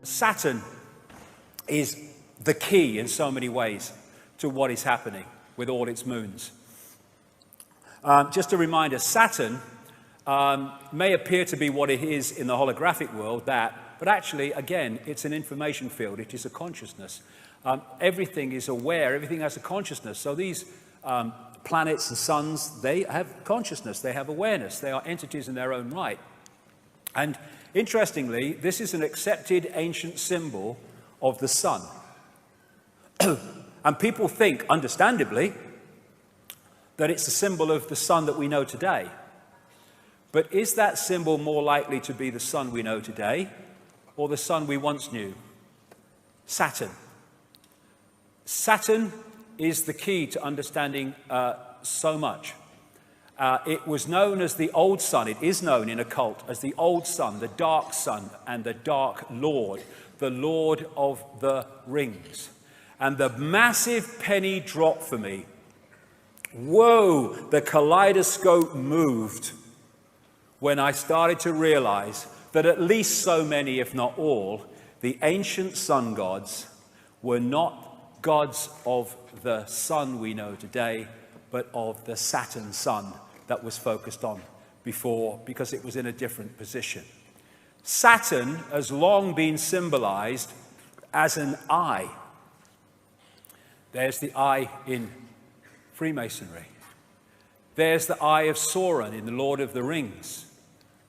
Saturn is the key in so many ways to what is happening with all its moons. Just a reminder, Saturn may appear to be what it is in the holographic world, but actually, again, it's an information field. It is a consciousness. Everything is aware. Everything has a consciousness. So these planets and suns, they have consciousness. They have awareness. They are entities in their own right. And interestingly, this is an accepted ancient symbol of the sun. And people think, understandably, that it's a symbol of the sun that we know today. But is that symbol more likely to be the sun we know today or the sun we once knew? Saturn. Saturn is the key to understanding so much. It was known as the old sun. It is known in occult as the old sun, the dark sun, and the dark lord, the lord of the rings. And the massive penny dropped for me. Whoa, the kaleidoscope moved when I started to realize that at least so many, if not all, the ancient sun gods were not gods of the sun we know today, but of the Saturn sun that was focused on before, because it was in a different position. Saturn has long been symbolized as an eye. There's the eye in Freemasonry. There's the eye of Sauron in the Lord of the Rings,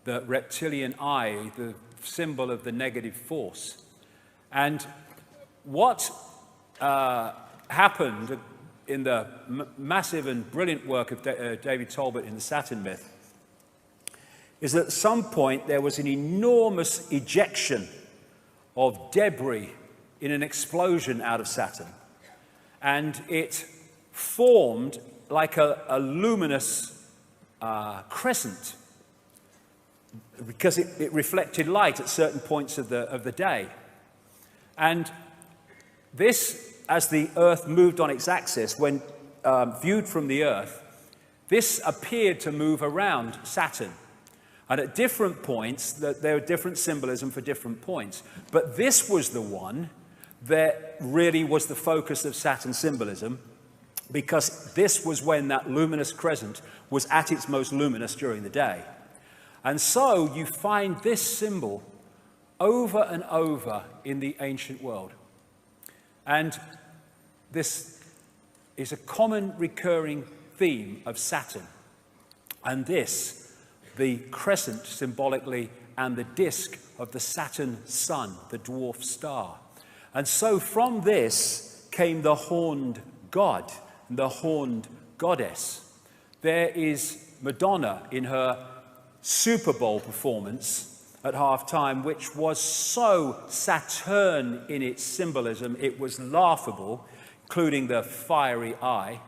the reptilian eye, the symbol of the negative force. And what happened in the massive and brilliant work of David Talbot in the Saturn myth is that at some point there was an enormous ejection of debris in an explosion out of Saturn. And it formed like a luminous crescent because it reflected light at certain points of the day. And this, as the Earth moved on its axis, when viewed from the Earth, this appeared to move around Saturn. And at different points, there were different symbolism for different points. But this was the one that really was the focus of Saturn symbolism, because this was when that luminous crescent was at its most luminous during the day. And so you find this symbol over and over in the ancient world. And this is a common recurring theme of Saturn. And this, the crescent symbolically, and the disk of the Saturn sun, the dwarf star. And so from this came the horned god, the horned goddess. There is Madonna in her Super Bowl performance at halftime, which was so Saturn in its symbolism, it was laughable, including the fiery eye.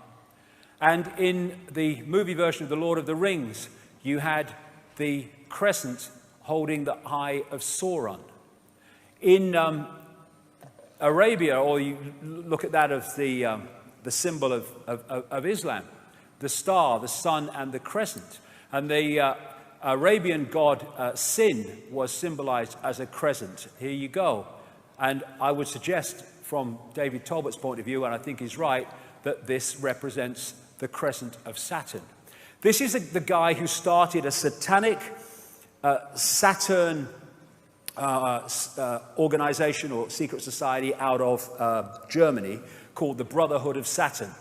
And in the movie version of The Lord of the Rings, you had the crescent holding the eye of Sauron. In Arabia, or you look at that of the symbol of Islam, the star, the sun, and the crescent. And the Arabian god Sin was symbolized as a crescent. Here you go. And I would suggest, from David Talbot's point of view, and I think he's right, that this represents the crescent of Saturn. This is the guy who started a satanic Saturn organization or secret society out of Germany called the Brotherhood of Saturn.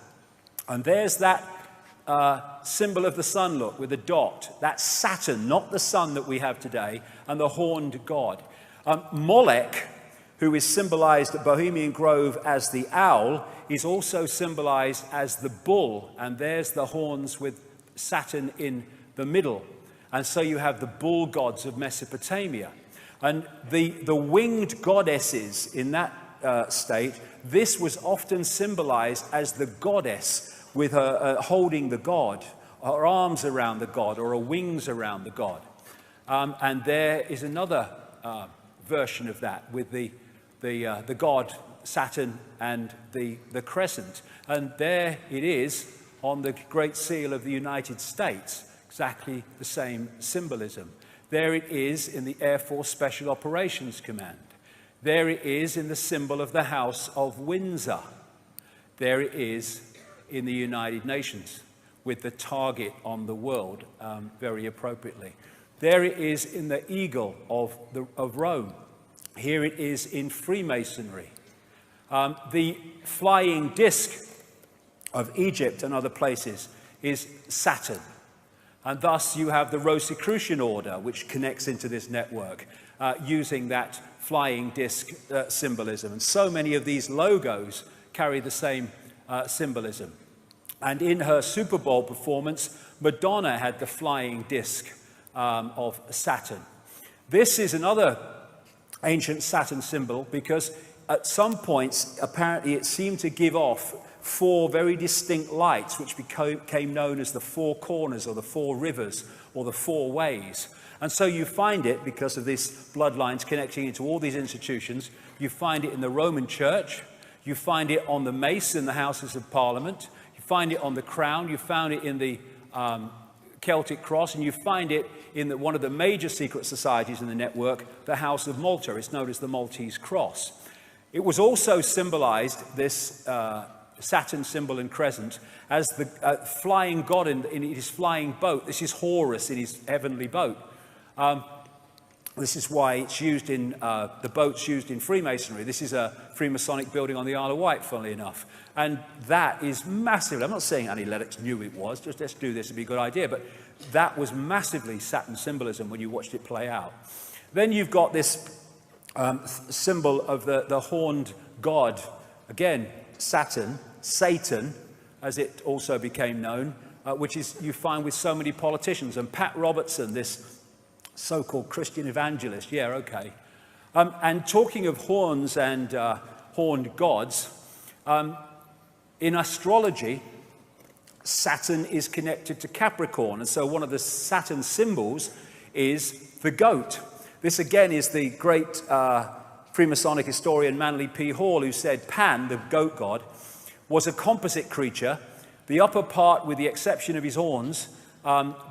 And there's that symbol of the sun, look, with a dot. That's Saturn, not the sun that we have today, and the horned god. Molech, who is symbolized at Bohemian Grove as the owl, is also symbolized as the bull, and there's the horns with Saturn in the middle. And so you have the bull gods of Mesopotamia. And the winged goddesses in that state, this was often symbolized as the goddess with her holding the god, her arms around the god, or her wings around the god. And there is another version of that with the god Saturn and the crescent. And there it is on the Great Seal of the United States, exactly the same symbolism. There it is in the Air Force Special Operations Command. There it is in the symbol of the House of Windsor. There it is in the United Nations with the target on the world, very appropriately. There it is in the eagle of Rome. Here it is in Freemasonry. The flying disc of Egypt and other places is Saturn. And thus you have the Rosicrucian order, which connects into this network, using that flying disc symbolism. And so many of these logos carry the same symbolism. And in her Super Bowl performance, Madonna had the flying disc of Saturn. This is another ancient Saturn symbol because at some points, apparently it seemed to give off 4 very distinct lights, which became known as the 4 corners or the 4 rivers or the 4 ways. And so you find it, because of these bloodlines connecting into all these institutions, you find it in the Roman Church, you find it on the mace in the Houses of Parliament, you find it on the crown, you found it in the Celtic cross, and you find it in one of the major secret societies in the network, the House of Malta. It's known as the Maltese cross. It was also symbolized, this Saturn symbol and crescent, as the flying god in his flying boat. This is Horus in his heavenly boat. This is why it's used in the boats used in Freemasonry. This is a Freemasonic building on the Isle of Wight, funnily enough. And that is massive. I'm not saying Annie Lennox knew it was, just let's do this, it'd be a good idea. But that was massively Saturn symbolism when you watched it play out. Then you've got this symbol of the horned god. Again, Saturn, Satan, as it also became known, which is you find with so many politicians. And Pat Robertson, this so-called Christian evangelist, yeah, okay. And talking of horns and horned gods, in astrology, Saturn is connected to Capricorn. And so one of the Saturn symbols is the goat. This again is the great Freemasonic historian Manly P. Hall, who said Pan, the goat god, was a composite creature, the upper part, with the exception of his horns,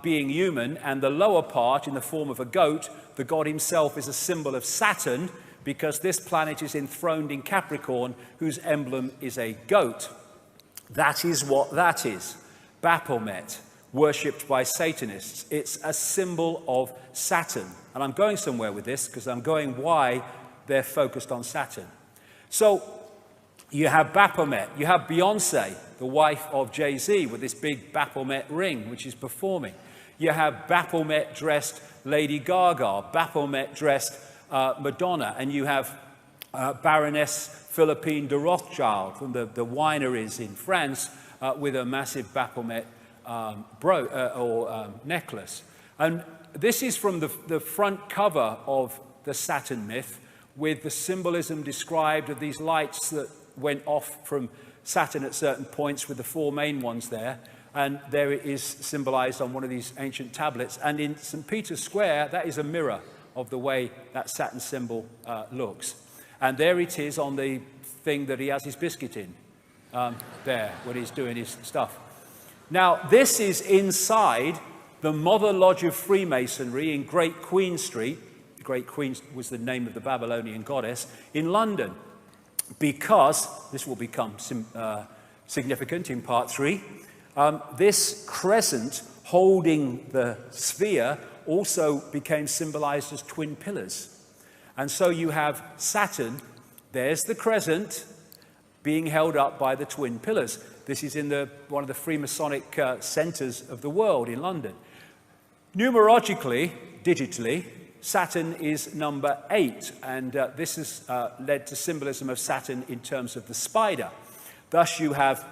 being human, and the lower part in the form of a goat. The god himself is a symbol of Saturn, because this planet is enthroned in Capricorn, whose emblem is a goat. That is what that is. Baphomet, worshipped by Satanists. It's a symbol of Saturn. And I'm going somewhere with this, because I'm going why they're focused on Saturn. So you have Baphomet, you have Beyonce, the wife of Jay-Z, with this big Baphomet ring, which is performing. You have Baphomet-dressed Lady Gaga, Baphomet-dressed Madonna, and you have Baroness Philippine de Rothschild from the wineries in France with a massive Baphomet necklace. And this is from the front cover of the Saturn myth, with the symbolism described of these lights that went off from Saturn at certain points, with the 4 main ones there. And there it is symbolized on one of these ancient tablets. And in St. Peter's Square, that is a mirror of the way that Saturn symbol looks. And there it is on the thing that he has his biscuit in, there, when he's doing his stuff. Now, this is inside the Mother Lodge of Freemasonry in Great Queen Street. Great Queen was the name of the Babylonian goddess in London, because this will become significant in part 3. This crescent holding the sphere also became symbolized as twin pillars. And so you have Saturn, there's the crescent, being held up by the twin pillars. This is in one of the Freemasonic centers of the world in London. Numerologically, digitally, Saturn is number 8, and this has led to symbolism of Saturn in terms of the spider. Thus you have,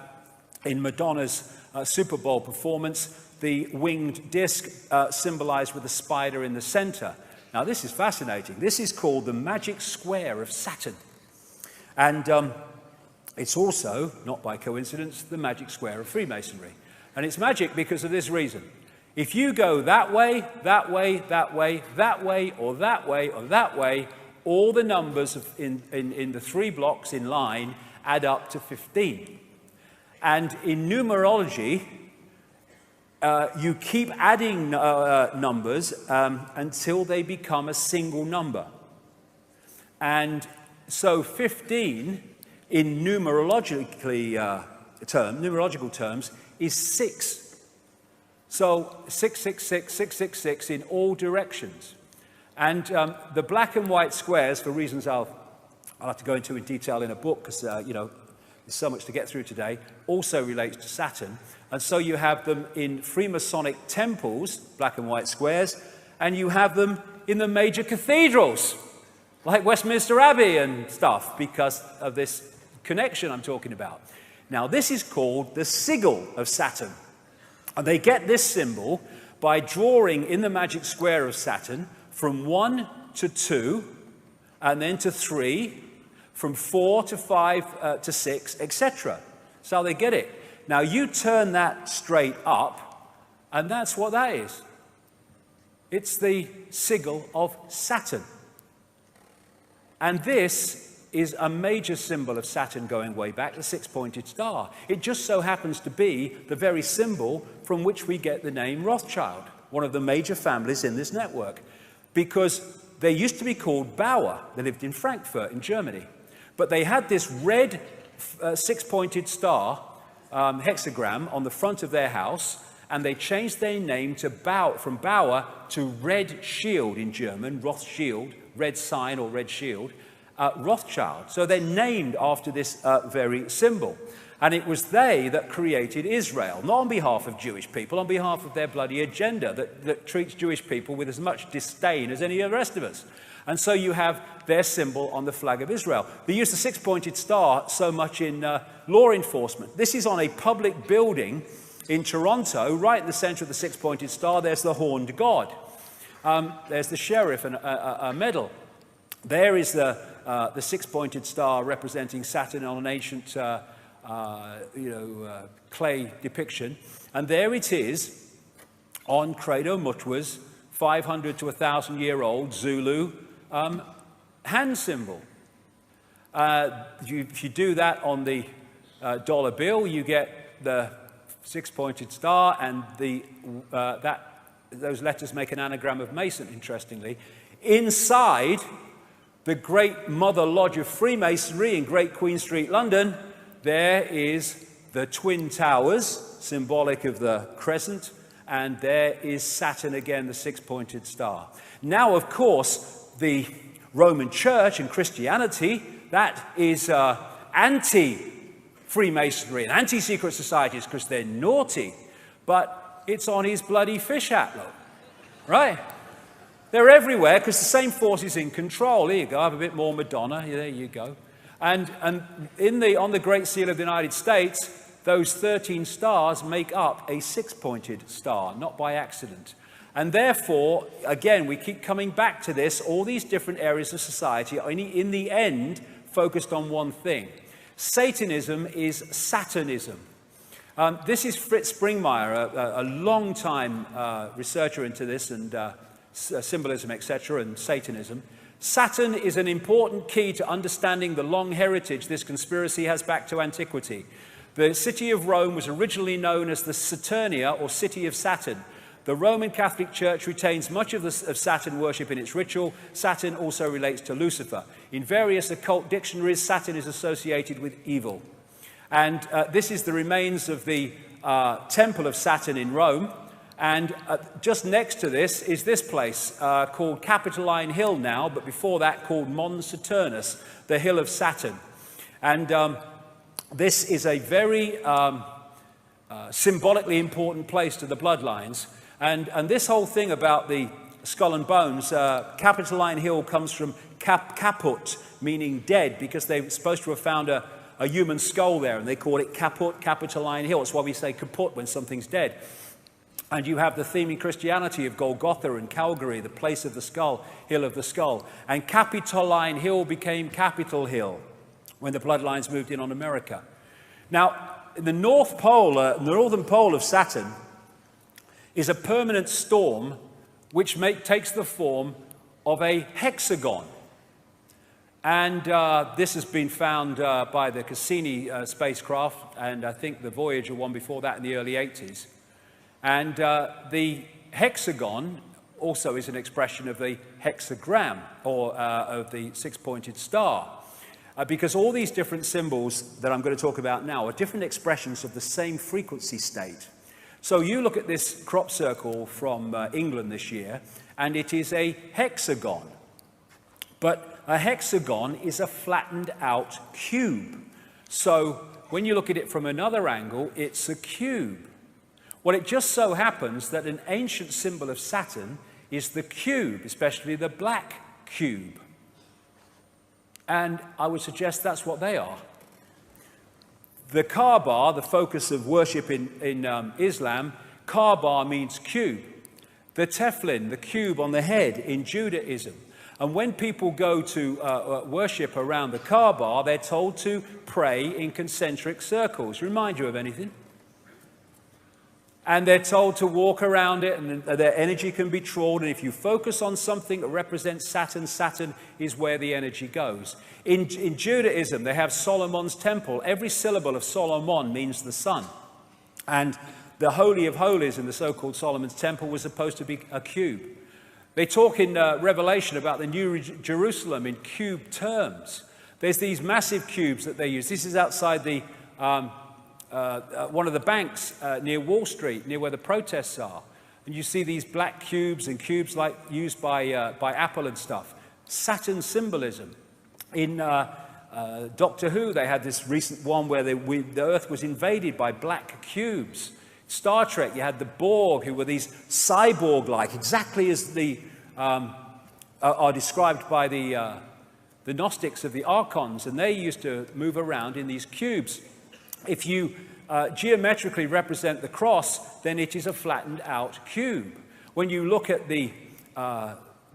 in Madonna's Super Bowl performance, the winged disc symbolized with a spider in the center. Now this is fascinating. This is called the magic square of Saturn. And it's also, not by coincidence, the magic square of Freemasonry. And it's magic because of this reason. If you go that way, that way, that way, that way, or that way, or that way, all the numbers in the 3 blocks in line add up to 15. And in numerology, you keep adding numbers until they become a single number. And so 15 in numerological terms is 6. So 666, 666 in all directions. And the black and white squares, for reasons I'll have to go into in detail in a book, because, there's so much to get through today, also relates to Saturn. And so you have them in Freemasonic temples, black and white squares, and you have them in the major cathedrals, like Westminster Abbey and stuff, because of this connection I'm talking about. Now, this is called the sigil of Saturn. And they get this symbol by drawing in the magic square of Saturn from 1 to 2, and then to 3, from 4 to 5 to 6, etc. That's how they get it. Now, you turn that straight up, and that's what that is. It's the sigil of Saturn. And this is a major symbol of Saturn going way back, the six-pointed star. It just so happens to be the very symbol from which we get the name Rothschild, one of the major families in this network, because they used to be called Bauer. They lived in Frankfurt in Germany. But they had this red six-pointed star hexagram on the front of their house, and they changed their name to from Bauer to Red Shield in German, Rothschild, red sign or red shield, Rothschild. So they're named after this very symbol. And it was they that created Israel, not on behalf of Jewish people, on behalf of their bloody agenda that treats Jewish people with as much disdain as any of the rest of us. And so you have their symbol on the flag of Israel. They use the six-pointed star so much in law enforcement. This is on a public building in Toronto, right in the center of the six-pointed star. There's the horned god. There's the sheriff and a medal. There is the six-pointed star representing Saturn on an ancient clay depiction. And there it is on Credo Mutwa's 500 to 1,000-year-old Zulu hand symbol. If you do that on the dollar bill, you get the six-pointed star, and those letters make an anagram of Mason, interestingly. Inside the Great Mother Lodge of Freemasonry in Great Queen Street, London, there is the Twin Towers, symbolic of the crescent, and there is Saturn again, the six-pointed star. Now, of course, the Roman Church and Christianity, that is anti-Freemasonry and anti-secret societies because they're naughty, but it's on his bloody fish hat, look, right? They're everywhere because the same force is in control. Here you go, I have a bit more Madonna, there you go. And on the Great Seal of the United States, those 13 stars make up a six-pointed star, not by accident. And therefore, again, we keep coming back to this, all these different areas of society are in the end focused on one thing. Satanism is Saturnism. This is Fritz Springmeier, a long-time researcher into this and symbolism, etc., and Satanism. Saturn is an important key to understanding the long heritage this conspiracy has back to antiquity. The city of Rome was originally known as the Saturnia, or City of Saturn. The Roman Catholic Church retains much of Saturn worship in its ritual. Saturn also relates to Lucifer. In various occult dictionaries, Saturn is associated with evil. And this is the remains of the Temple of Saturn in Rome. And just next to this is this place called Capitoline Hill now, but before that called Mons Saturnus, the Hill of Saturn. And this is a very symbolically important place to the bloodlines. And this whole thing about the skull and bones, Capitoline Hill comes from caput, meaning dead, because they're supposed to have found a human skull there, and they call it caput, Capitoline Hill. That's why we say kaput when something's dead. And you have the theme in Christianity of Golgotha and Calvary, the place of the skull, hill of the skull. And Capitoline Hill became Capitol Hill when the bloodlines moved in on America. Now, the northern pole of Saturn is a permanent storm which takes the form of a hexagon. And this has been found by the Cassini spacecraft, and I think the Voyager one before that in the early 80s. And the hexagon also is an expression of the hexagram, or of the six-pointed star. because all these different symbols that I'm going to talk about now are different expressions of the same frequency state. So you look at this crop circle from England this year, and it is a hexagon. But a hexagon is a flattened out cube. So when you look at it from another angle, it's a cube. Well, it just so happens that an ancient symbol of Saturn is the cube, especially the black cube. And I would suggest that's what they are. The Kaaba, the focus of worship in Islam, Kaaba means cube. The tefillin, the cube on the head in Judaism. And when people go to worship around the Kaaba, they're told to pray in concentric circles. Remind you of anything? And they're told to walk around it, and their energy can be trawled. And if you focus on something that represents Saturn, Saturn is where the energy goes. In Judaism, they have Solomon's temple. Every syllable of Solomon means the sun. And the Holy of Holies in the so-called Solomon's temple was supposed to be a cube. They talk in Revelation about the New Jerusalem in cube terms. There's these massive cubes that they use. This is outside the one of the banks near Wall Street, near where the protests are. And you see these black cubes and cubes like used by Apple and stuff. Saturn symbolism. In Doctor Who, they had this recent one where the Earth was invaded by black cubes. Star Trek, you had the Borg, who were these cyborg-like, exactly as the are described by the Gnostics of the Archons, and they used to move around in these cubes. If you geometrically represent the cross, then it is a flattened out cube. When you look at the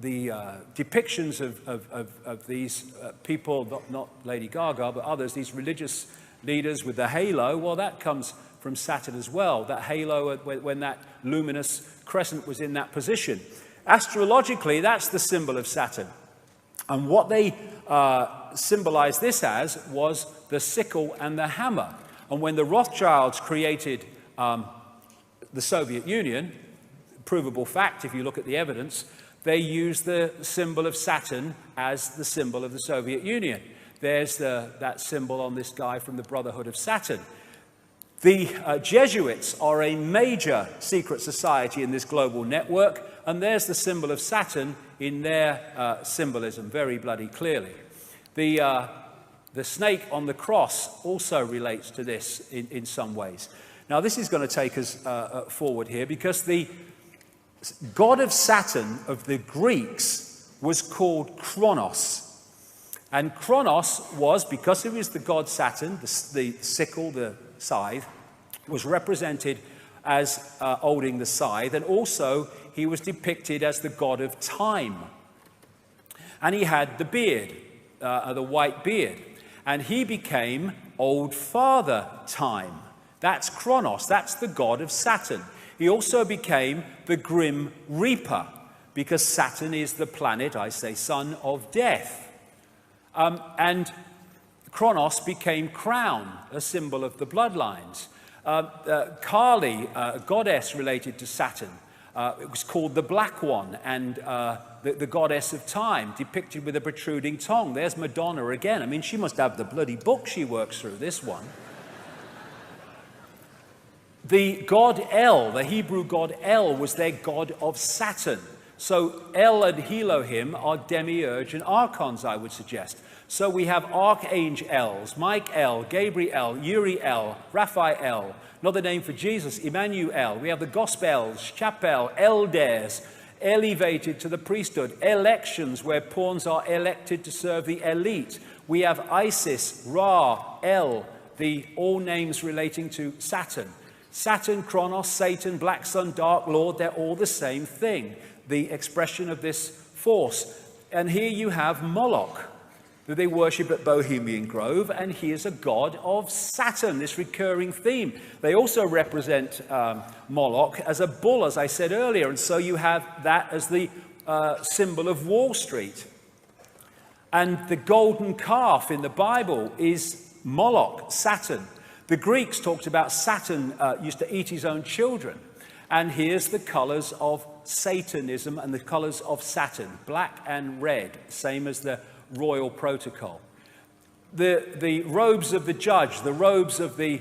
depictions of these people, not Lady Gaga, but others, these religious leaders with the halo, well, that comes from Saturn as well, that halo when that luminous crescent was in that position. Astrologically, that's the symbol of Saturn. And what they symbolized this as was the sickle and the hammer. And when the Rothschilds created the Soviet Union, provable fact if you look at the evidence, they used the symbol of Saturn as the symbol of the Soviet Union. There's that symbol on this guy from the Brotherhood of Saturn. The Jesuits are a major secret society in this global network, and there's the symbol of Saturn in their symbolism very bloody clearly. The snake on the cross also relates to this in some ways. Now, this is going to take us forward here, because the god of Saturn of the Greeks was called Kronos. And Kronos was, because it was the god Saturn, the sickle, the scythe, was represented as holding the scythe, and also he was depicted as the god of time. And he had the beard, the white beard, and he became Old Father Time. That's Kronos, that's the god of Saturn. He also became the Grim Reaper, because Saturn is the planet, I say, son of death. And Kronos became Crown, a symbol of the bloodlines. Kali, a goddess related to Saturn, it was called the Black One, and the goddess of time, depicted with a protruding tongue. There's Madonna again. I mean, she must have the bloody book she works through, this one. The god El, the Hebrew god El, was their god of Saturn. So El and Elohim are demiurge and archons, I would suggest. So we have archangels, Michael, Gabriel, Uriel, Raphael, another name for Jesus, Emmanuel. We have the Gospels, Chapel, elders, elevated to the priesthood, elections where pawns are elected to serve the elite. We have Isis, Ra, El, all names relating to Saturn. Saturn, Kronos, Satan, Black Sun, Dark Lord, they're all the same thing, the expression of this force. And here you have Moloch, that they worship at Bohemian Grove, and he is a god of Saturn, this recurring theme. They also represent Moloch as a bull, as I said earlier, and so you have that as the symbol of Wall Street. And the golden calf in the Bible is Moloch, Saturn. The Greeks talked about Saturn used to eat his own children. And here's the colors of Satanism and the colors of Saturn, black and red, same as the royal protocol. the robes of the judge, the robes of the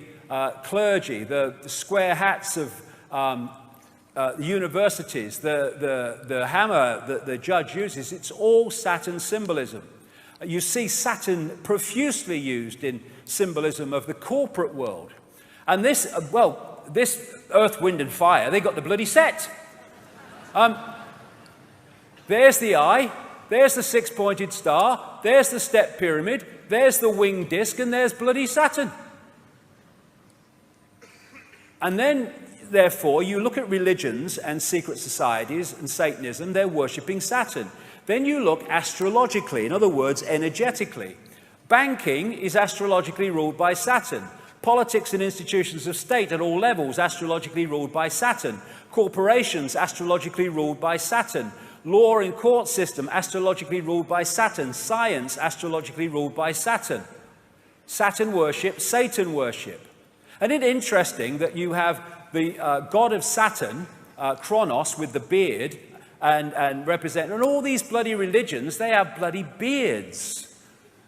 clergy, the square hats of the universities, the hammer that the judge uses, it's all Saturn symbolism. You see Saturn profusely used in symbolism of the corporate world. And this, well, this earth, wind and fire, they got the bloody set. There's the eye, there's the six-pointed star, there's the step pyramid, there's the winged disc, and there's bloody Saturn. And then, therefore, you look at religions and secret societies and Satanism, they're worshipping Saturn. Then you look astrologically, in other words, energetically. Banking is astrologically ruled by Saturn. Politics and institutions of state at all levels, astrologically ruled by Saturn. Corporations, astrologically ruled by Saturn. Law and court system, astrologically ruled by Saturn. Science, astrologically ruled by Saturn. Saturn worship, Satan worship. And it's interesting that you have the god of Saturn, Kronos, with the beard, and all these bloody religions, they have bloody beards.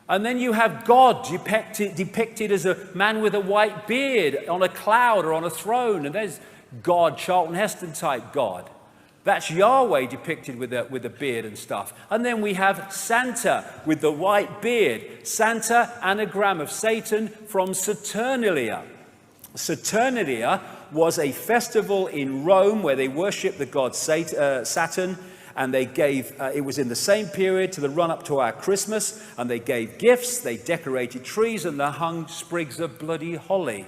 And then you have God depicted as a man with a white beard on a cloud or on a throne. And there's God, Charlton Heston type God. That's Yahweh depicted with a beard and stuff. And then we have Santa with the white beard. Santa, anagram of Satan from Saturnalia. Saturnalia was a festival in Rome where they worshipped the god Saturn, and they gave, it was in the same period to the run-up to our Christmas, and they gave gifts, they decorated trees, and they hung sprigs of bloody holly.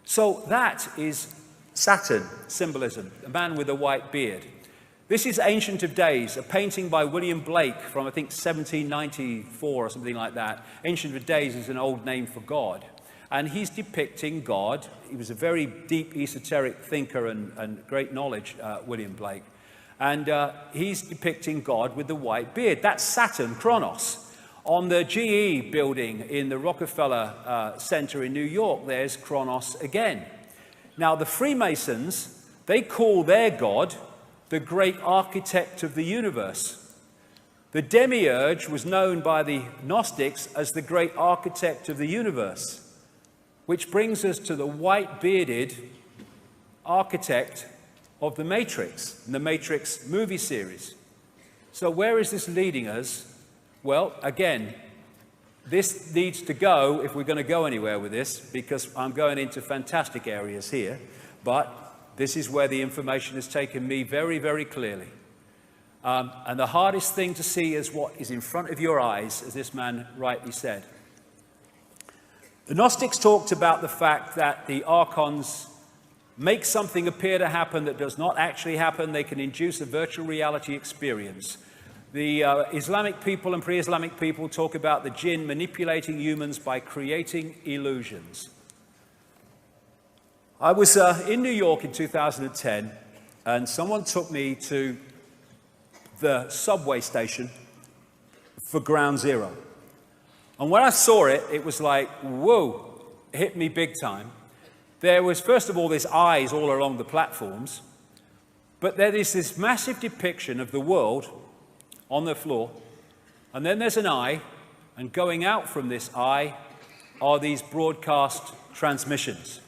So that is Saturn symbolism, a man with a white beard. This is Ancient of Days, a painting by William Blake from, I think, 1794 or something like that. Ancient of Days is an old name for God. And he's depicting God. He was a very deep esoteric thinker and great knowledge, William Blake. And he's depicting God with the white beard. That's Saturn, Kronos. On the GE building in the Rockefeller Center in New York, there's Kronos again. Now, the Freemasons, they call their God the great architect of the universe. The demiurge was known by the Gnostics as the great architect of the universe. Which brings us to the white-bearded architect of the Matrix, the Matrix movie series. So where is this leading us? Well, again, this needs to go, if we're going to go anywhere with this, because I'm going into fantastic areas here, but this is where the information has taken me very, very clearly. And the hardest thing to see is what is in front of your eyes, as this man rightly said. The Gnostics talked about the fact that the archons make something appear to happen that does not actually happen. They can induce a virtual reality experience. The Islamic people and pre-Islamic people talk about the jinn manipulating humans by creating illusions. I was in New York in 2010, and someone took me to the subway station for Ground Zero. And when I saw it, it was like, whoa, it hit me big time. There was, first of all, this eyes all along the platforms, but there is this massive depiction of the world on the floor, and then there's an eye, and going out from this eye are these broadcast transmissions.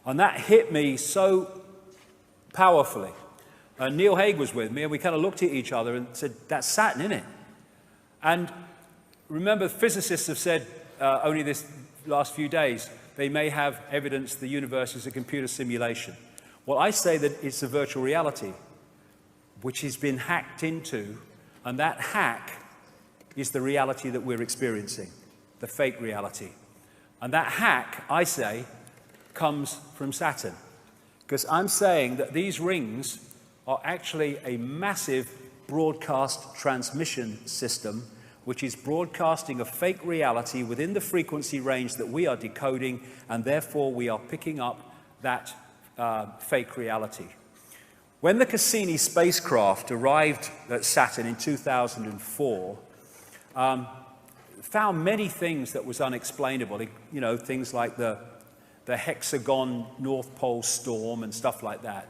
And that hit me so powerfully. Neil Haig was with me, and we kind of looked at each other and said, that's Saturn, isn't it? And remember, physicists have said only this last few days, they may have evidence the universe is a computer simulation. Well, I say that it's a virtual reality, which has been hacked into, and that hack is the reality that we're experiencing, the fake reality. And that hack, I say, comes from Saturn. Because I'm saying that these rings are actually a massive broadcast transmission system which is broadcasting a fake reality within the frequency range that we are decoding, and therefore we are picking up that fake reality. When the Cassini spacecraft arrived at Saturn in 2004, found many things that was unexplainable, you know, things like the hexagon North Pole storm and stuff like that.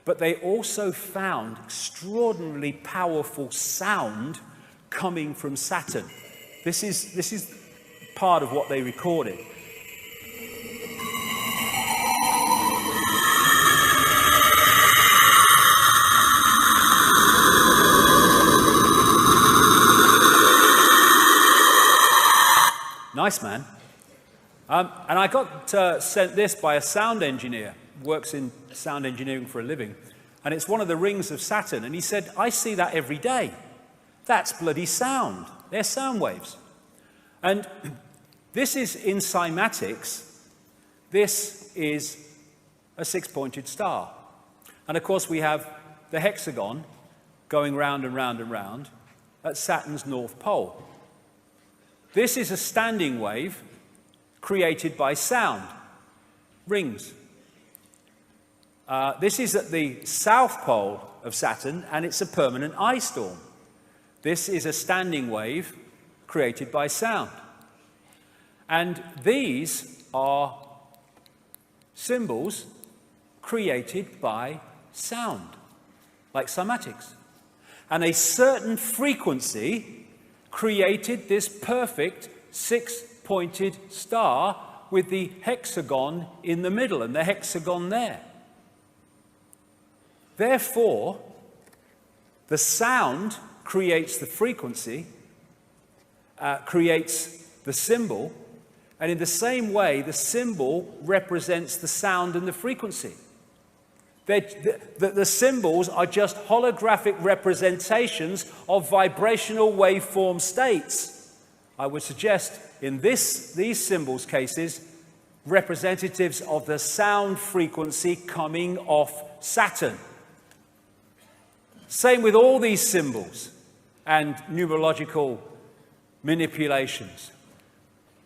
But they also found extraordinarily powerful sound coming from Saturn. This is part of what they recorded. Nice, man. And I got sent this by a sound engineer, works in sound engineering for a living, and it's one of the rings of Saturn, and he said, I see that every day. That's bloody sound. They're sound waves. And this is in cymatics, this is a six-pointed star. And of course we have the hexagon going round and round and round at Saturn's north pole. This is a standing wave created by sound, rings. This is at the south pole of Saturn, and it's a permanent ice storm. This is a standing wave created by sound. And these are symbols created by sound, like cymatics. And a certain frequency created this perfect six-pointed star with the hexagon in the middle and the hexagon there. Therefore, the sound creates the frequency, creates the symbol, and in the same way, the symbol represents the sound and the frequency. The symbols are just holographic representations of vibrational waveform states. I would suggest in these symbols cases, representatives of the sound frequency coming off Saturn. Same with all these symbols and numerological manipulations.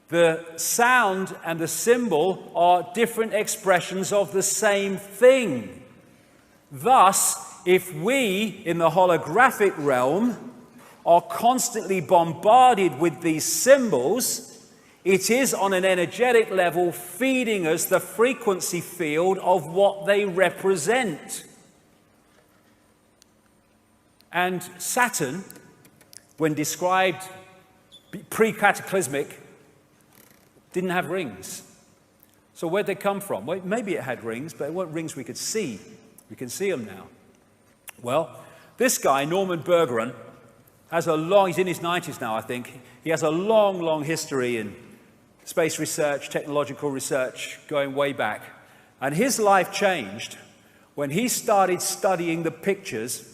The sound and the symbol are different expressions of the same thing. Thus, if we, in the holographic realm, are constantly bombarded with these symbols, it is on an energetic level feeding us the frequency field of what they represent. And Saturn, when described pre-cataclysmic, didn't have rings. So where'd they come from? Well, maybe it had rings, but it weren't rings we could see. We can see them now. Well, this guy, Norman Bergeron, has he's in his 90s now, I think. He has a long, long history in space research, technological research, going way back. And his life changed when he started studying the pictures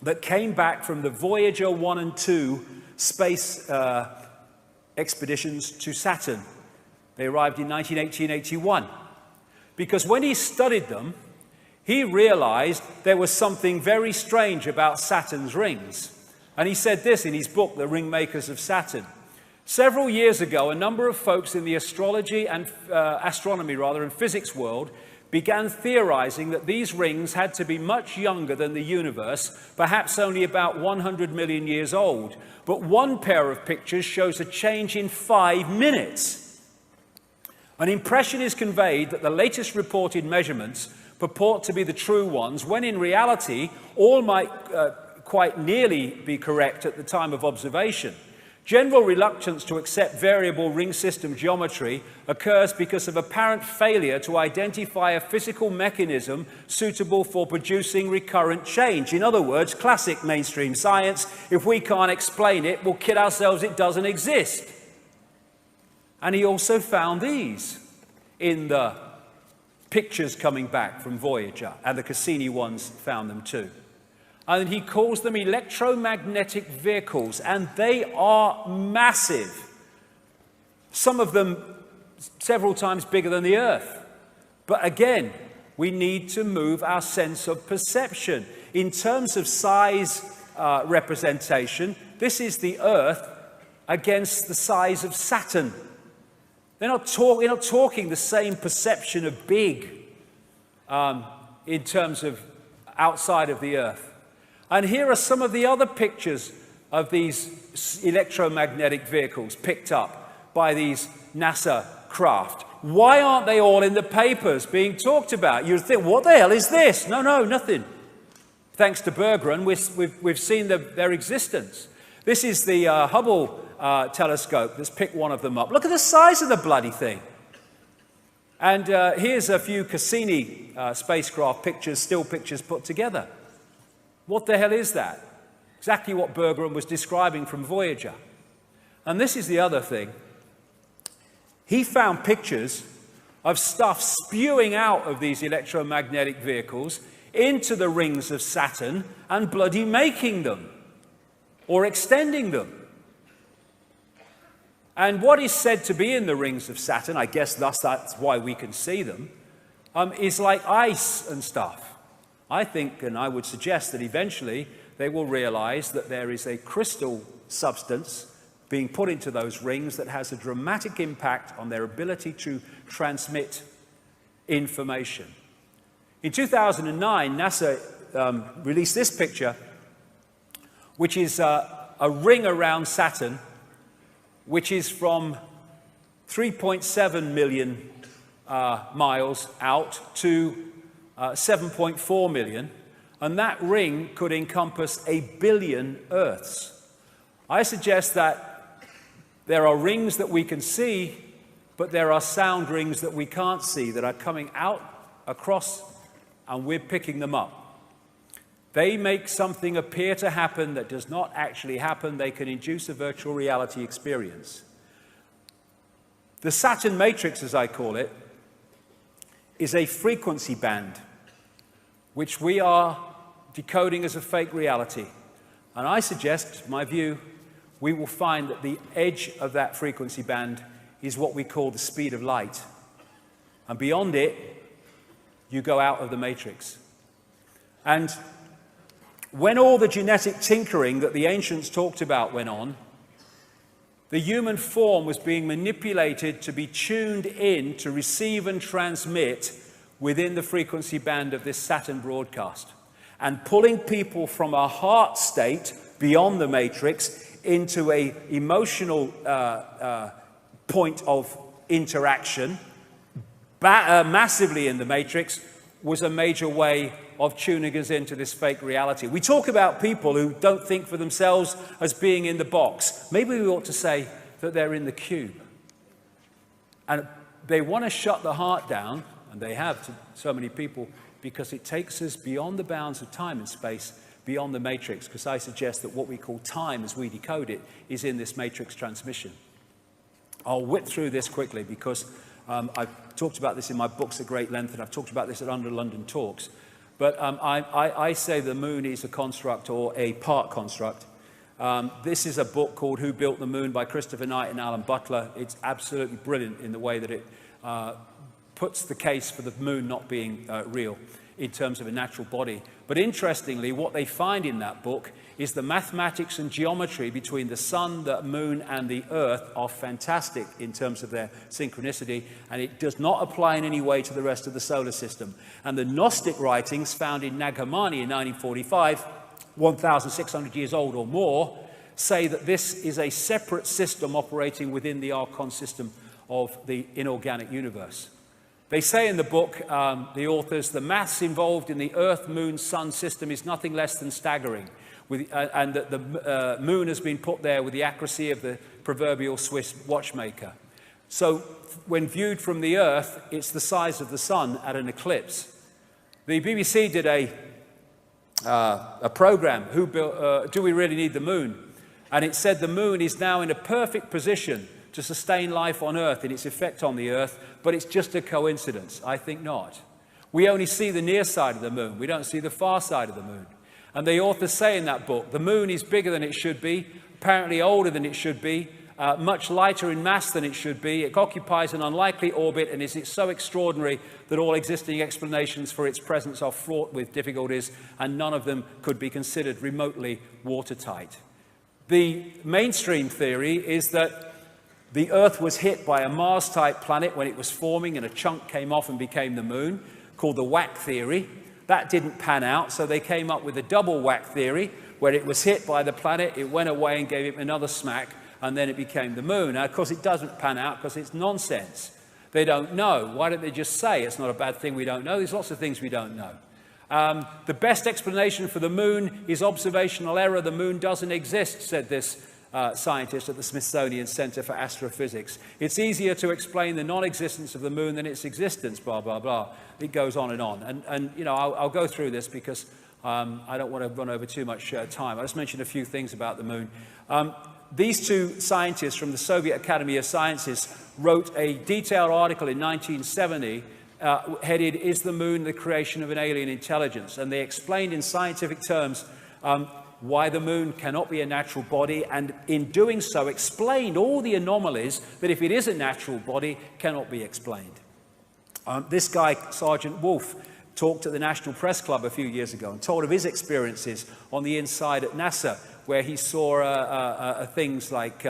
that came back from the Voyager 1 and 2 space expeditions to Saturn. They arrived in 1980 and 81. Because when he studied them, he realized there was something very strange about Saturn's rings. And he said this in his book, The Ringmakers of Saturn. Several years ago, a number of folks in the astrology and astronomy and physics world began theorizing that these rings had to be much younger than the universe, perhaps only about 100 million years old. But one pair of pictures shows a change in 5 minutes. An impression is conveyed that the latest reported measurements purport to be the true ones, when in reality, all might quite nearly be correct at the time of observation. General reluctance to accept variable ring system geometry occurs because of apparent failure to identify a physical mechanism suitable for producing recurrent change. In other words, classic mainstream science, if we can't explain it, we'll kid ourselves it doesn't exist. And he also found these in the pictures coming back from Voyager, and the Cassini ones found them too. And he calls them electromagnetic vehicles, and they are massive. Some of them several times bigger than the Earth. But again, we need to move our sense of perception. In terms of size representation, this is the Earth against the size of Saturn. We're not talking the same perception of big in terms of outside of the Earth. And here are some of the other pictures of these electromagnetic vehicles picked up by these NASA craft. Why aren't they all in the papers being talked about? You'd think, what the hell is this? No, nothing. Thanks to Bergeron, we've seen their existence. This is the Hubble telescope. Let's pick one of them up. Look at the size of the bloody thing. And here's a few Cassini spacecraft pictures, still pictures put together. What the hell is that? Exactly what Bergeron was describing from Voyager. And this is the other thing. He found pictures of stuff spewing out of these electromagnetic vehicles into the rings of Saturn and bloody making them or extending them. And what is said to be in the rings of Saturn, I guess thus that's why we can see them, is like ice and stuff. I think, and I would suggest that eventually they will realize that there is a crystal substance being put into those rings that has a dramatic impact on their ability to transmit information. In 2009, NASA released this picture, which is a ring around Saturn, which is from 3.7 million miles out to 7.4 million, and that ring could encompass 1 billion Earths. I suggest that there are rings that we can see, but there are sound rings that we can't see that are coming out across, and we're picking them up. They make something appear to happen that does not actually happen. They can induce a virtual reality experience. The Saturn matrix, as I call it, is a frequency band, which we are decoding as a fake reality. And I suggest, my view, we will find that the edge of that frequency band is what we call the speed of light. And beyond it, you go out of the matrix. And when all the genetic tinkering that the ancients talked about went on, the human form was being manipulated to be tuned in to receive and transmit within the frequency band of this Saturn broadcast, and pulling people from a heart state beyond the matrix into an emotional point of interaction massively in the matrix was a major way of tuning us into this fake reality. We talk about people who don't think for themselves as being in the box. Maybe we ought to say that they're in the cube. And they want to shut the heart down, and they have to so many people, because it takes us beyond the bounds of time and space, beyond the matrix, because I suggest that what we call time as we decode it is in this matrix transmission. I'll whip through this quickly because I've talked about this in my books at great length, and I've talked about this at Under London Talks. But I say the moon is a construct or a part construct. This is a book called Who Built the Moon by Christopher Knight and Alan Butler. It's absolutely brilliant in the way that it puts the case for the moon not being real in terms of a natural body. But interestingly, what they find in that book is the mathematics and geometry between the sun, the moon, and the earth are fantastic in terms of their synchronicity, and it does not apply in any way to the rest of the solar system. And the Gnostic writings found in Nag Hammadi in 1945, 1,600 years old or more, say that this is a separate system operating within the Archon system of the inorganic universe. They say in the book, the authors, the maths involved in the Earth, Moon, Sun system is nothing less than staggering. And that the moon has been put there with the accuracy of the proverbial Swiss watchmaker. So when viewed from the Earth, it's the size of the sun at an eclipse. The BBC did a program, Do We Really Need the Moon? And it said the moon is now in a perfect position to sustain life on Earth in its effect on the Earth, but it's just a coincidence. I think not. We only see the near side of the moon. We don't see the far side of the moon. And the authors say in that book, the moon is bigger than it should be, apparently older than it should be, much lighter in mass than it should be. It occupies an unlikely orbit and is so extraordinary that all existing explanations for its presence are fraught with difficulties, and none of them could be considered remotely watertight. The mainstream theory is that the Earth was hit by a Mars-type planet when it was forming, and a chunk came off and became the moon, called the whack theory. That didn't pan out, so they came up with a double whack theory, where it was hit by the planet, it went away and gave it another smack, and then it became the moon. Now, of course, it doesn't pan out because it's nonsense. They don't know. Why don't they just say it's not a bad thing we don't know? There's lots of things we don't know. The best explanation for the moon is observational error. The moon doesn't exist, said this scientist at the Smithsonian Center for Astrophysics. It's easier to explain the non-existence of the moon than its existence, blah, blah, blah. It goes on. And you know, I'll go through this because I don't want to run over too much time. I'll just mention a few things about the moon. These two scientists from the Soviet Academy of Sciences wrote a detailed article in 1970 headed, "Is the Moon the Creation of an Alien Intelligence?" And they explained in scientific terms why the moon cannot be a natural body, and in doing so explained all the anomalies that, if it is a natural body, cannot be explained. This guy, Sergeant Wolf, talked at the National Press Club a few years ago and told of his experiences on the inside at NASA, where he saw things like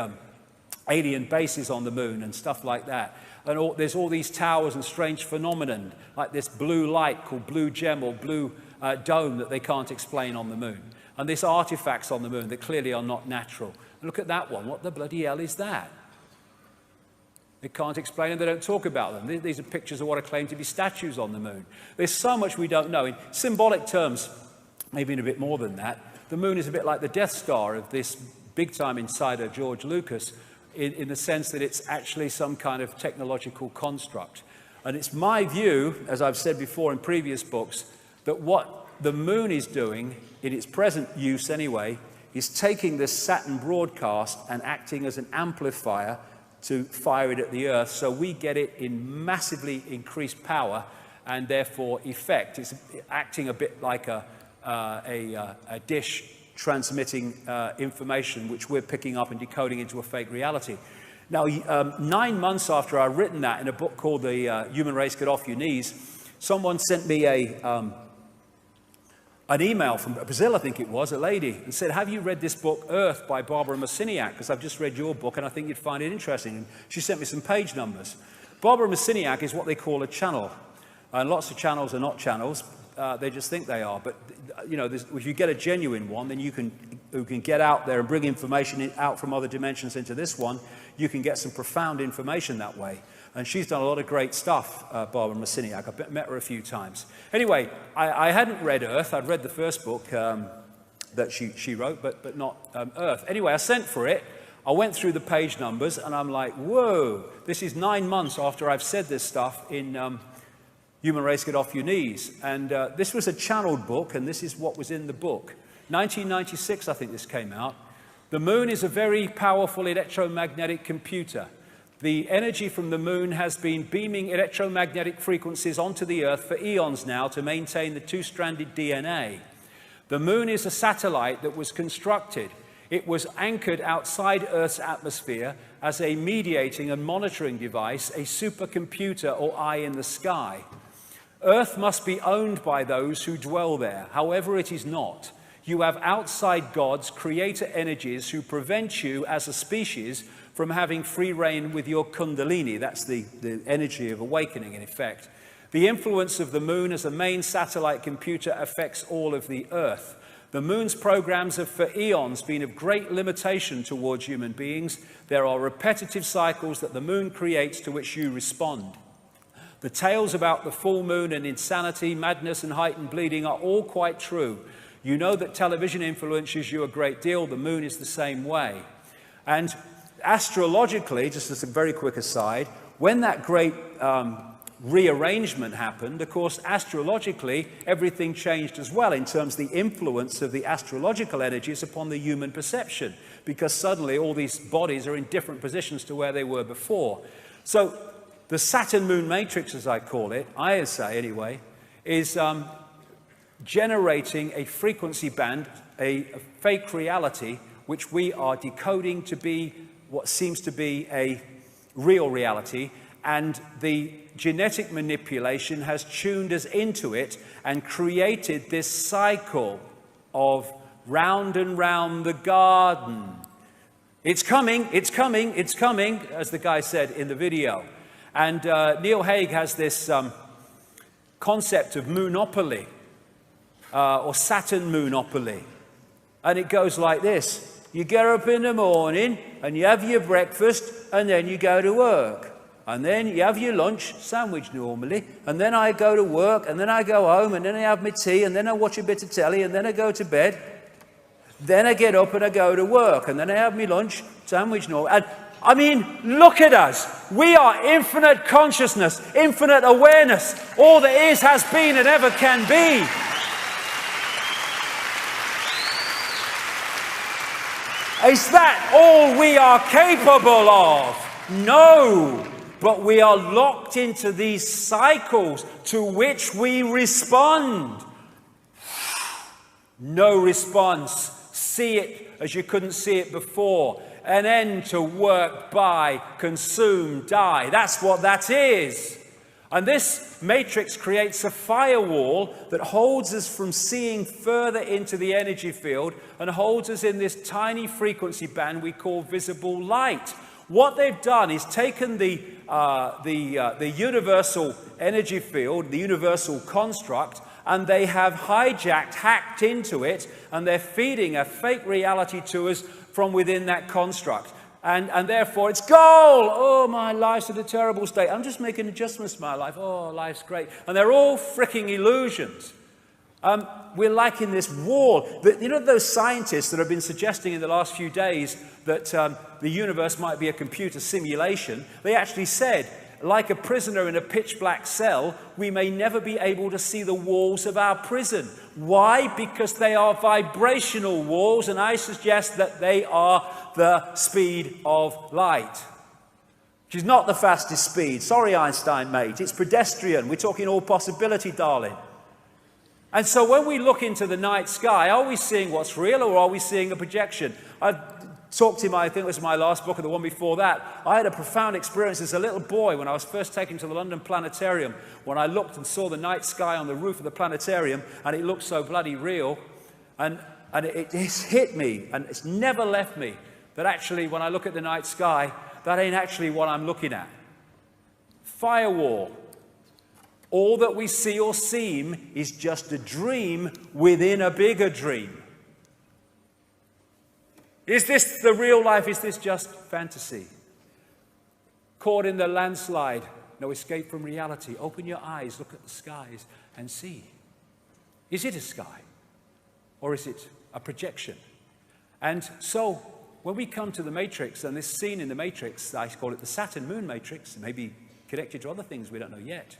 alien bases on the moon and stuff like that. And there's all these towers and strange phenomenon, like this blue light called blue gem or blue dome that they can't explain on the moon. And these artifacts on the moon that clearly are not natural. Look at that one. What the bloody hell is that? They can't explain them. They don't talk about them. These are pictures of what are claimed to be statues on the moon. There's so much we don't know. In symbolic terms, maybe in a bit more than that, the moon is a bit like the Death Star of this big-time insider, George Lucas, in the sense that it's actually some kind of technological construct. And it's my view, as I've said before in previous books, that what the moon is doing, in its present use anyway, is taking this Saturn broadcast and acting as an amplifier to fire it at the Earth, so we get it in massively increased power and therefore effect. It's acting a bit like a dish transmitting information which we're picking up and decoding into a fake reality. Now, 9 months after I'd written that in a book called The Human Race Get Off Your Knees, someone sent me an email from Brazil, I think it was, a lady, and said, "Have you read this book, Earth, by Barbara Marciniak? Because I've just read your book and I think you'd find it interesting." And she sent me some page numbers. Barbara Marciniak is what they call a channel. And lots of channels are not channels. They just think they are. But, you know, if you get a genuine one, then you can get out there and bring information out from other dimensions into this one. You can get some profound information that way. And she's done a lot of great stuff, Barbara Marciniak. I've met her a few times. Anyway, I hadn't read Earth. I'd read the first book that she wrote, but not Earth. Anyway, I sent for it. I went through the page numbers, and I'm like, whoa, this is 9 months after I've said this stuff in Human Race Get Off Your Knees. And this was a channeled book, and this is what was in the book. 1996, I think this came out. The moon is a very powerful electromagnetic computer. The energy from the moon has been beaming electromagnetic frequencies onto the Earth for eons now to maintain the two-stranded DNA. The moon is a satellite that was constructed. It was anchored outside Earth's atmosphere as a mediating and monitoring device, a supercomputer or eye in the sky. Earth must be owned by those who dwell there. However, it is not. You have outside gods, creator energies, who prevent you as a species from having free reign with your kundalini. That's the energy of awakening, in effect. The influence of the moon as a main satellite computer affects all of the Earth. The moon's programs have for eons been of great limitation towards human beings. There are repetitive cycles that the moon creates to which you respond. The tales about the full moon and insanity, madness and heightened bleeding are all quite true. You know that television influences you a great deal. The moon is the same way. And astrologically, just as a very quick aside, when that great rearrangement happened, of course, astrologically, everything changed as well in terms of the influence of the astrological energies upon the human perception, because suddenly all these bodies are in different positions to where they were before. So the Saturn-Moon matrix, as I call it, I say anyway, is generating a frequency band, a fake reality, which we are decoding to be what seems to be a real reality, and the genetic manipulation has tuned us into it and created this cycle of round and round the garden. It's coming, it's coming, it's coming, as the guy said in the video. And Neil Haig has this concept of moonopoly, or Saturn moonopoly. And it goes like this. You get up in the morning and you have your breakfast and then you go to work. And then you have your lunch, sandwich normally, and then I go to work and then I go home and then I have my tea and then I watch a bit of telly and then I go to bed. Then I get up and I go to work, and then I have my lunch, sandwich and all. And I mean, look at us. We are infinite consciousness, infinite awareness. All there is, has been, and ever can be. Is that all we are capable of? No. But we are locked into these cycles to which we respond. No response. See it as you couldn't see it before. An end to work, buy, consume, die. That's what that is. And this matrix creates a firewall that holds us from seeing further into the energy field and holds us in this tiny frequency band we call visible light. What they've done is taken the universal energy field, the universal construct, and they have hacked into it, and they're feeding a fake reality to us from within that construct. And therefore it's gold. Oh, my life's in a terrible state. I'm just making adjustments to my life. Oh, life's great. And they're all freaking illusions. We're like in this wall. You know those scientists that have been suggesting in the last few days that the universe might be a computer simulation? They actually said, like a prisoner in a pitch black cell, we may never be able to see the walls of our prison. Why? Because they are vibrational walls, and I suggest that they are the speed of light. Which is not the fastest speed. Sorry, Einstein, mate. It's pedestrian. We're talking all possibility, darling. And so when we look into the night sky, are we seeing what's real, or are we seeing a projection? I've talked in I think it was my last book, or the one before that. I had a profound experience as a little boy when I was first taken to the London Planetarium, when I looked and saw the night sky on the roof of the planetarium, and it looked so bloody real. And it's hit me, and it's never left me, that actually when I look at the night sky, that ain't actually what I'm looking at. Firewall. All that we see or seem is just a dream within a bigger dream. Is this the real life? Is this just fantasy? Caught in the landslide, no escape from reality. Open your eyes, look at the skies and see. Is it a sky? Or is it a projection? And so, when we come to the Matrix, and this scene in the Matrix, I call it the Saturn moon matrix, maybe connected to other things we don't know yet.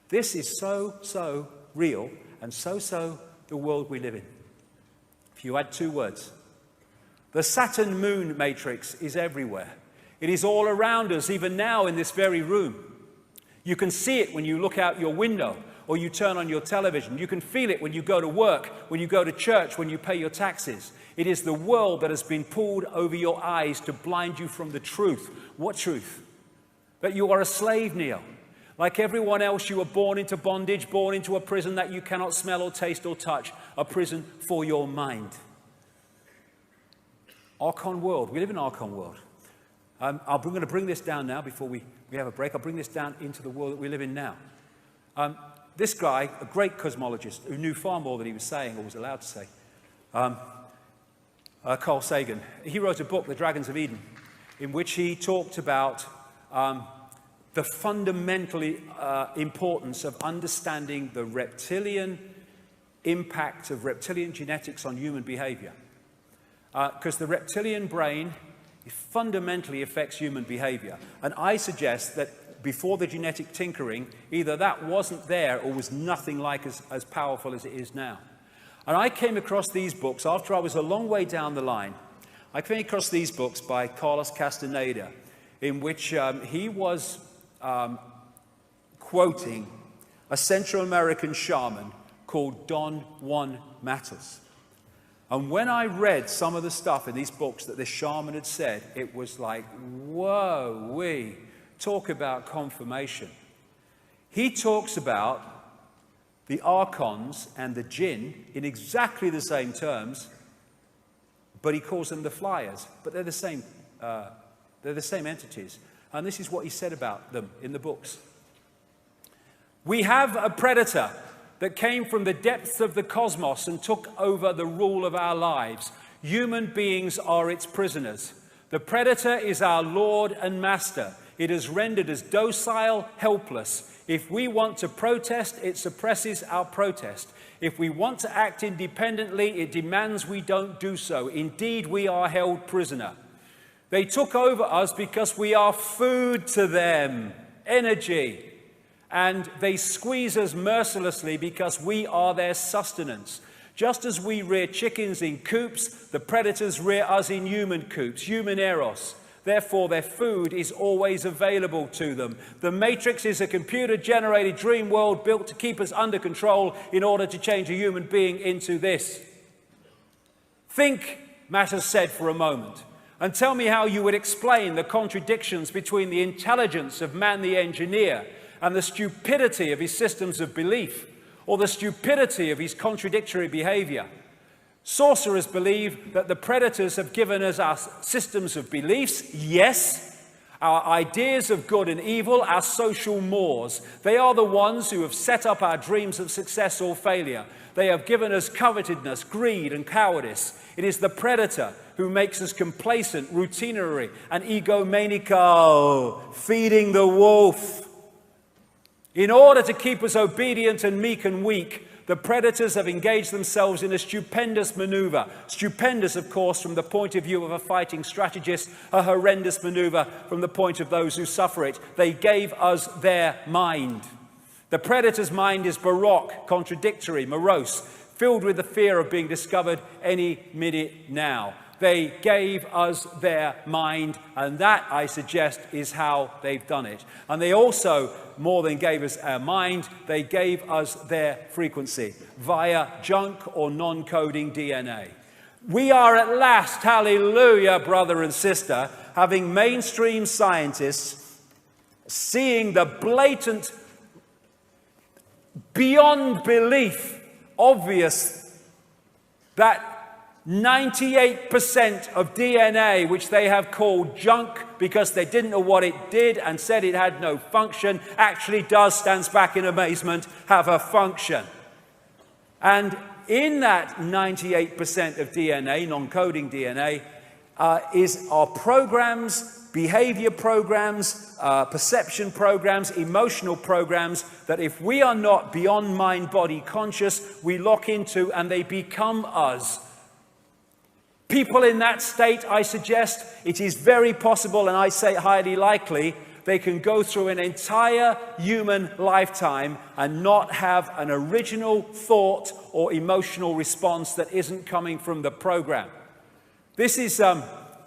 This is so real, and so the world we live in. If you add two words, the Saturn moon matrix is everywhere. It is all around us, even now in this very room. You can see it when you look out your window or you turn on your television. You can feel it when you go to work, when you go to church, when you pay your taxes. It is the world that has been pulled over your eyes to blind you from the truth. What truth? That you are a slave, Neo. Like everyone else, you were born into bondage, born into a prison that you cannot smell or taste or touch, a prison for your mind. Archon world. We live in Archon world. I'm going to bring this down now before we have a break. I'll bring this down into the world that we live in now. This guy, a great cosmologist who knew far more than he was saying or was allowed to say, Carl Sagan, he wrote a book, The Dragons of Eden, in which he talked about the fundamental importance of understanding the reptilian impact of reptilian genetics on human behavior. Because the reptilian brain fundamentally affects human behavior. And I suggest that before the genetic tinkering, either that wasn't there or was nothing like as powerful as it is now. And I came across these books after I was a long way down the line. I came across these books by Carlos Castaneda, in which he was quoting a Central American shaman called Don Juan Matos. And when I read some of the stuff in these books that this shaman had said, it was like, whoa, we talk about confirmation. He talks about the archons and the jinn in exactly the same terms, but he calls them the flyers. But they're the same entities. And this is what he said about them in the books. We have a predator that came from the depths of the cosmos and took over the rule of our lives. Human beings are its prisoners. The predator is our Lord and Master. It has rendered us docile, helpless. If we want to protest, it suppresses our protest. If we want to act independently, it demands we don't do so. Indeed, we are held prisoner. They took over us because we are food to them, energy. And they squeeze us mercilessly because we are their sustenance. Just as we rear chickens in coops, the predators rear us in human coops, human eros. Therefore, their food is always available to them. The Matrix is a computer-generated dream world built to keep us under control in order to change a human being into this. Think, Matters said for a moment, and tell me how you would explain the contradictions between the intelligence of man the engineer and the stupidity of his systems of belief, or the stupidity of his contradictory behavior. Sorcerers believe that the predators have given us our systems of beliefs, yes, our ideas of good and evil, our social mores. They are the ones who have set up our dreams of success or failure. They have given us covetousness, greed, and cowardice. It is the predator who makes us complacent, routinary, and egomaniacal, feeding the wolf. In order to keep us obedient and meek and weak, the predators have engaged themselves in a stupendous maneuver. Stupendous, of course, from the point of view of a fighting strategist, a horrendous maneuver from the point of those who suffer it. They gave us their mind. The predator's mind is baroque, contradictory, morose, filled with the fear of being discovered any minute now. They gave us their mind, and that, I suggest, is how they've done it. And they also, more than gave us our mind, they gave us their frequency via junk or non-coding DNA. We are at last, hallelujah, brother and sister, having mainstream scientists seeing the blatant, beyond belief, obvious that 98% of DNA, which they have called junk because they didn't know what it did and said it had no function, actually does, stands back in amazement, have a function. And in that 98% of DNA, non-coding DNA, are programs, behavior programs, perception programs, emotional programs that if we are not beyond mind-body conscious, we lock into and they become us. People in that state, I suggest, it is very possible, and I say highly likely, they can go through an entire human lifetime and not have an original thought or emotional response that isn't coming from the program. This is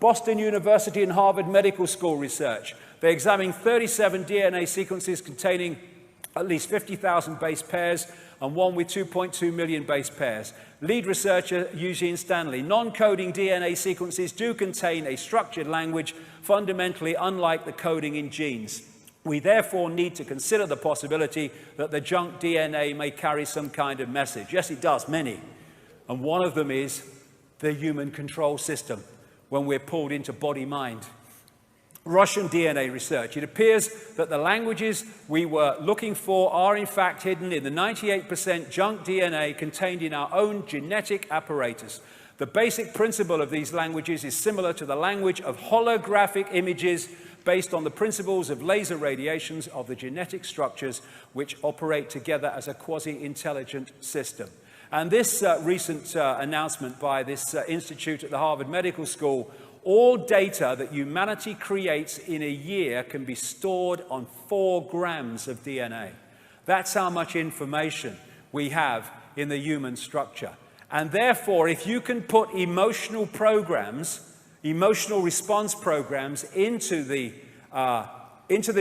Boston University and Harvard Medical School research. They examined 37 DNA sequences containing at least 50,000 base pairs and one with 2.2 million base pairs. Lead researcher Eugene Stanley. Non-coding DNA sequences do contain a structured language fundamentally unlike the coding in genes. We therefore need to consider the possibility that the junk DNA may carry some kind of message. Yes, it does, many. And one of them is the human control system when we're pulled into body-mind. Russian DNA research. It appears that the languages we were looking for are in fact hidden in the 98% junk DNA contained in our own genetic apparatus. The basic principle of these languages is similar to the language of holographic images based on the principles of laser radiations of the genetic structures which operate together as a quasi-intelligent system. And this recent announcement by this institute at the Harvard Medical School, all data that humanity creates in a year can be stored on 4 grams of DNA. That's how much information we have in the human structure. And therefore, if you can put emotional programs, emotional response programs into the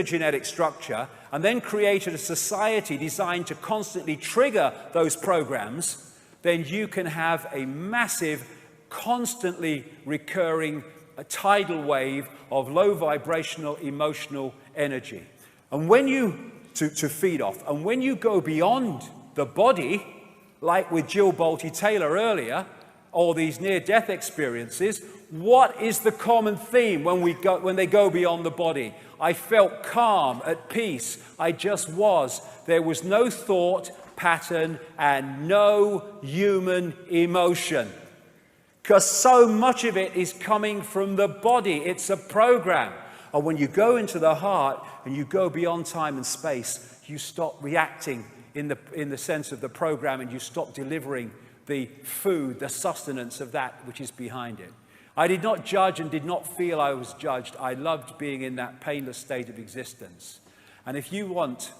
genetic structure, and then created a society designed to constantly trigger those programs, then you can have a massive, constantly recurring tidal wave of low vibrational emotional energy. And when you, to feed off, and when you go beyond the body, like with Jill Bolte Taylor earlier, or these near-death experiences, what is the common theme when they go beyond the body? I felt calm, at peace, I just was. There was no thought pattern and no human emotion. Because so much of it is coming from the body. It's a program. And when you go into the heart and you go beyond time and space, you stop reacting in the sense of the program, and you stop delivering the food, the sustenance of that which is behind it. I did not judge and did not feel I was judged. I loved being in that painless state of existence. And if you want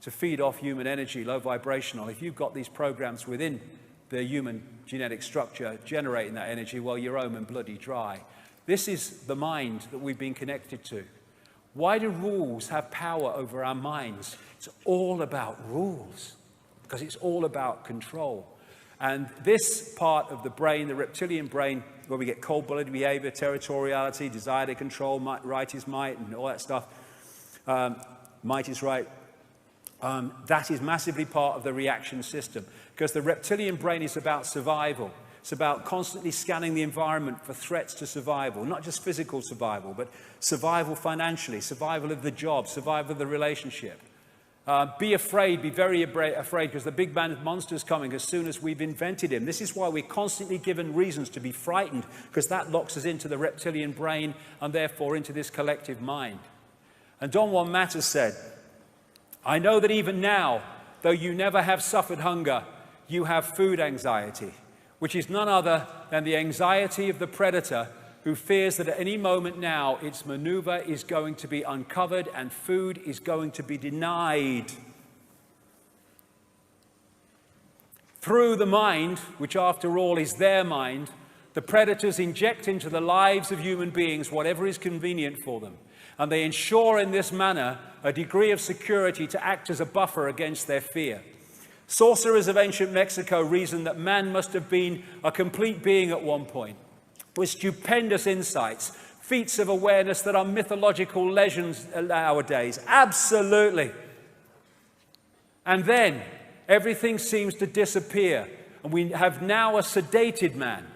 to feed off human energy, low vibrational, if you've got these programs within the human genetic structure generating that energy, well, you're home and bloody dry. This is the mind that we've been connected to. Why do rules have power over our minds? It's all about rules, because it's all about control. And this part of the brain, the reptilian brain, where we get cold-blooded behavior, territoriality, desire to control, right is might, and all that stuff, might is right, that is massively part of the reaction system, because the reptilian brain is about survival. It's about constantly scanning the environment for threats to survival, not just physical survival, but survival financially, survival of the job, survival of the relationship. Be afraid, be very afraid, because the big bad monster's coming as soon as we've invented him. This is why we're constantly given reasons to be frightened, because that locks us into the reptilian brain and therefore into this collective mind. And Don Juan Matter said, I know that even now, though you never have suffered hunger, you have food anxiety, which is none other than the anxiety of the predator who fears that at any moment now its maneuver is going to be uncovered and food is going to be denied. Through the mind, which after all is their mind, the predators inject into the lives of human beings whatever is convenient for them, and they ensure in this manner a degree of security to act as a buffer against their fear. Sorcerers of ancient Mexico reasoned that man must have been a complete being at one point, with stupendous insights, feats of awareness that are mythological legends nowadays. Absolutely. And then everything seems to disappear, and we have now a sedated man.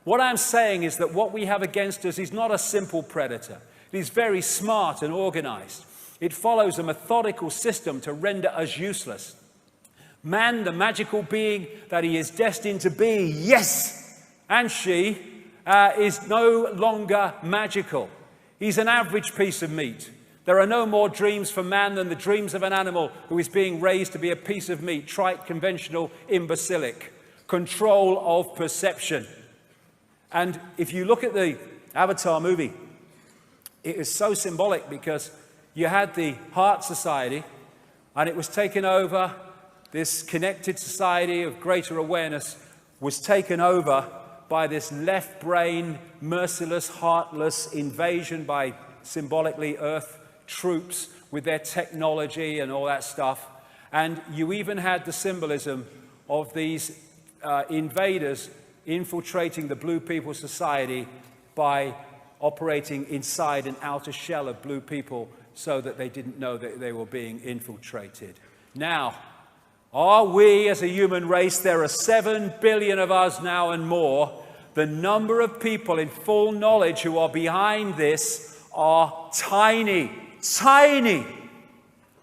What I'm saying is that what we have against us is not a simple predator. It is very smart and organized. It follows a methodical system to render us useless. Man, the magical being that he is destined to be, yes, and she, is no longer magical. He's an average piece of meat. There are no more dreams for man than the dreams of an animal who is being raised to be a piece of meat, trite, conventional, imbecilic. Control of perception. And if you look at the Avatar movie, it is so symbolic, because you had the Heart Society, and it was taken over. This connected society of greater awareness was taken over by this left brain, merciless, heartless invasion by, symbolically, Earth troops with their technology and all that stuff. And you even had the symbolism of these invaders infiltrating the Blue People Society by operating inside an outer shell of blue people so that they didn't know that they were being infiltrated. Now, are we as a human race, there are 7 billion of us now and more, the number of people in full knowledge who are behind this are tiny, tiny.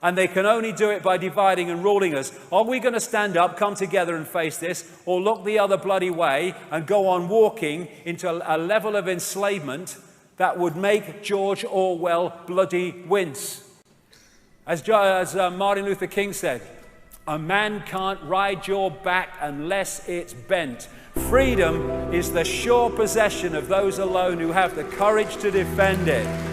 And they can only do it by dividing and ruling us. Are we going to stand up, come together and face this, or look the other bloody way and go on walking into a level of enslavement that would make George Orwell bloody wince? As Martin Luther King said, a man can't ride your back unless it's bent. Freedom is the sure possession of those alone who have the courage to defend it.